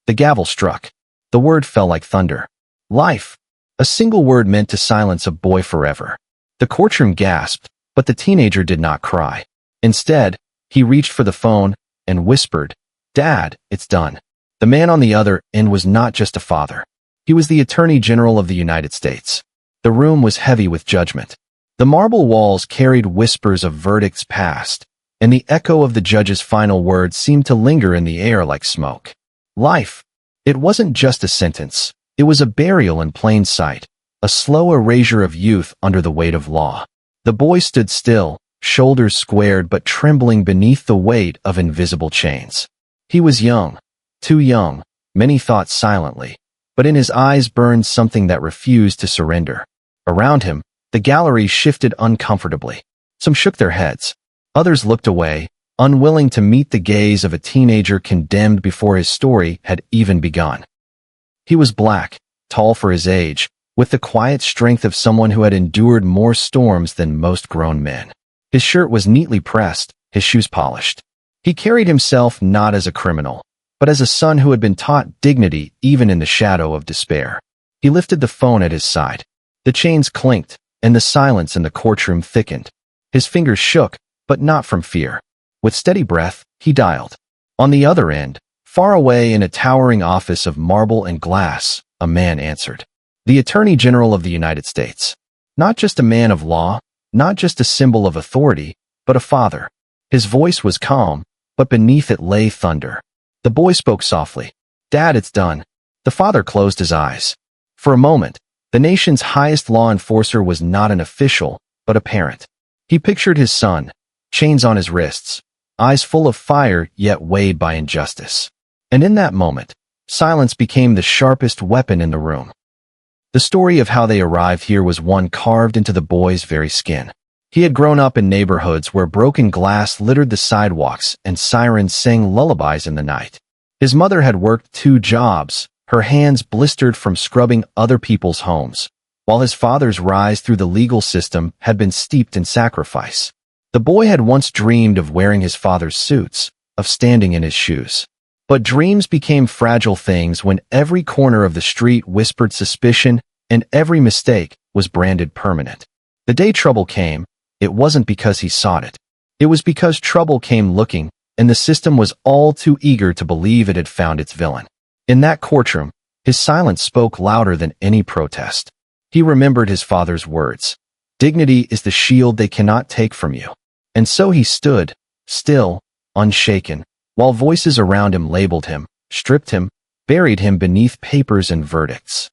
The gavel struck. The word fell like thunder. Life. A single word meant to silence a boy forever. The courtroom gasped, but the teenager did not cry. Instead, he reached for the phone and whispered, "Dad, it's done." The man on the other end was not just a father. He was the Attorney General of the United States. The room was heavy with judgment. The marble walls carried whispers of verdicts passed, and the echo of the judge's final words seemed to linger in the air like smoke. Life. It wasn't just a sentence. It was a burial in plain sight, a slow erasure of youth under the weight of law. The boy stood still, shoulders squared but trembling beneath the weight of invisible chains. He was young, too young, many thought silently, but in his eyes burned something that refused to surrender. Around him, the gallery shifted uncomfortably. Some shook their heads. Others looked away, unwilling to meet the gaze of a teenager condemned before his story had even begun. He was black, tall for his age, with the quiet strength of someone who had endured more storms than most grown men. His shirt was neatly pressed, his shoes polished. He carried himself not as a criminal, but as a son who had been taught dignity even in the shadow of despair. He lifted the phone at his side. The chains clinked, and the silence in the courtroom thickened. His fingers shook, but not from fear. With steady breath, he dialed. On the other end, far away in a towering office of marble and glass, a man answered. The Attorney General of the United States. Not just a man of law, not just a symbol of authority, but a father. His voice was calm, but beneath it lay thunder. The boy spoke softly. "Dad, it's done." The father closed his eyes. For a moment, the nation's highest law enforcer was not an official, but a parent. He pictured his son, chains on his wrists, eyes full of fire yet weighed by injustice. And in that moment, silence became the sharpest weapon in the room. The story of how they arrived here was one carved into the boy's very skin. He had grown up in neighborhoods where broken glass littered the sidewalks and sirens sang lullabies in the night. His mother had worked 2 jobs, her hands blistered from scrubbing other people's homes, while his father's rise through the legal system had been steeped in sacrifice. The boy had once dreamed of wearing his father's suits, of standing in his shoes. But dreams became fragile things when every corner of the street whispered suspicion and every mistake was branded permanent. The day trouble came, it wasn't because he sought it. It was because trouble came looking, and the system was all too eager to believe it had found its villain. In that courtroom, his silence spoke louder than any protest. He remembered his father's words. "Dignity is the shield they cannot take from you." And so he stood, still, unshaken, while voices around him labeled him, stripped him, buried him beneath papers and verdicts.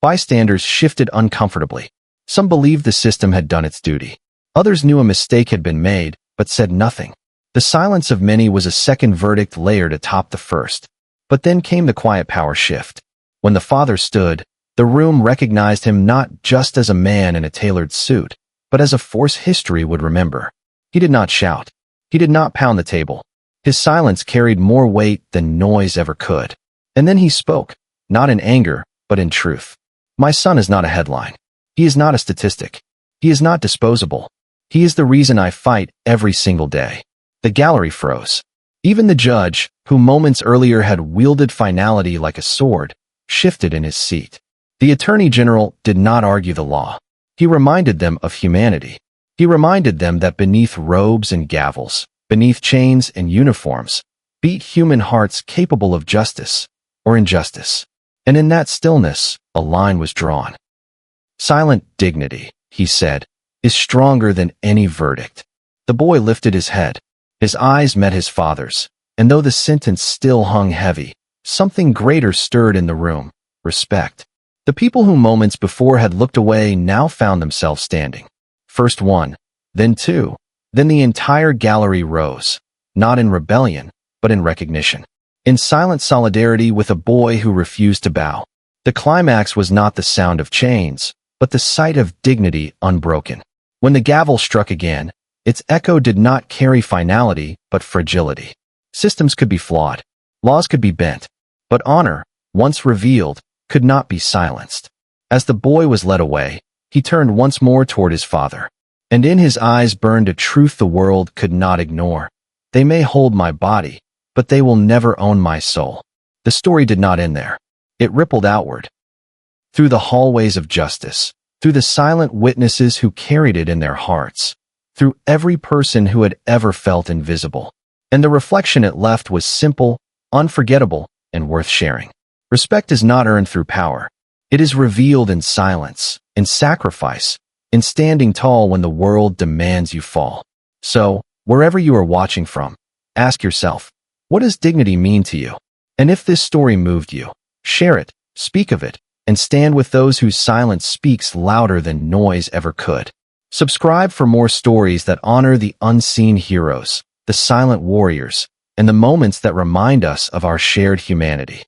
Bystanders shifted uncomfortably. Some believed the system had done its duty. Others knew a mistake had been made, but said nothing. The silence of many was a second verdict layered atop the first. But then came the quiet power shift. When the father stood, the room recognized him not just as a man in a tailored suit, but as a force history would remember. He did not shout. He did not pound the table. His silence carried more weight than noise ever could. And then he spoke, not in anger, but in truth. "My son is not a headline. He is not a statistic. He is not disposable. He is the reason I fight every single day." The gallery froze. Even the judge, who moments earlier had wielded finality like a sword, shifted in his seat. The Attorney General did not argue the law. He reminded them of humanity. He reminded them that beneath robes and gavels, beneath chains and uniforms, beat human hearts capable of justice or injustice. And in that stillness, a line was drawn. "Silent dignity," he said, "is stronger than any verdict." The boy lifted his head. His eyes met his father's, and though the sentence still hung heavy, something greater stirred in the room: respect. The people who moments before had looked away now found themselves standing. First one, then two, then the entire gallery rose, not in rebellion, but in recognition. In silent solidarity with a boy who refused to bow. The climax was not the sound of chains, but the sight of dignity unbroken. When the gavel struck again, its echo did not carry finality, but fragility. Systems could be flawed. Laws could be bent. But honor, once revealed, could not be silenced. As the boy was led away, he turned once more toward his father. And in his eyes burned a truth the world could not ignore. "They may hold my body, but they will never own my soul." the story did not end there. It rippled outward, through the hallways of justice, through the silent witnesses who carried it in their hearts, through every person who had ever felt invisible. And the reflection it left was simple, unforgettable, and worth sharing. Respect is not earned through power. It is revealed in silence, in sacrifice, in standing tall when the world demands you fall. So, wherever you are watching from, ask yourself, what does dignity mean to you? And if this story moved you, share it, speak of it, and stand with those whose silence speaks louder than noise ever could. Subscribe for more stories that honor the unseen heroes, the silent warriors, and the moments that remind us of our shared humanity.